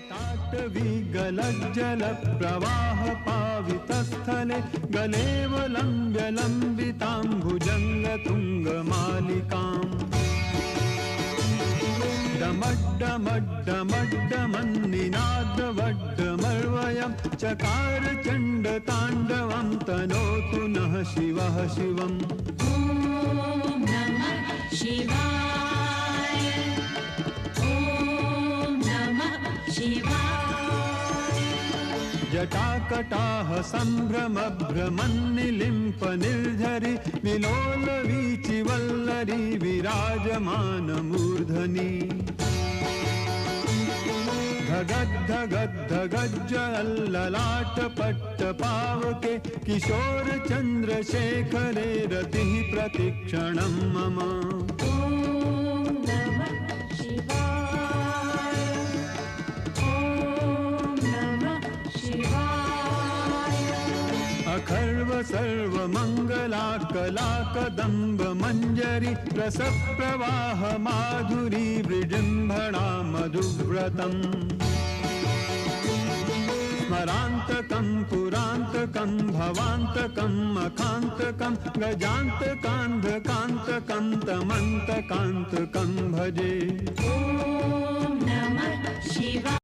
ताटवी गलज्जल प्रवाह पावितस्थले गलेव लम्ब्य लम्बितां भुजङ्गतुङ्गमालिकाम् डमड्डमड्डमड्डमन्निनादवड्डमर्वयं चकार चण्डताण्डवं तनोतु नः शिवः शिवम्। ॐ नमः शिवाय। ॐ नमः शिवाय। जटाकटाह सम्भ्रमभ्रमन्निलिम्प निर्झरि विलोलवीचिवल्लरी विराजमानमूर्धनि धगद्धगद्धगज्जललाटपट्टपावके किशोरचन्द्रशेखरे रतिः प्रतिक्षणं मम। ॐ नमः शिवाय। ॐ नमः शिवाय। अखर्व सर्वमङ्गलाकलाकदम्ब मञ्जरी रसप्रवाह माधुरी विजृम्भणा मधुव्रतम् स्मरान्तकं पुरान्तकं भवान्तकं मखान्तकं गजान्तकान्धकान्तकं तमन्तकान्तकं भजे। ॐ नमः शिवाय।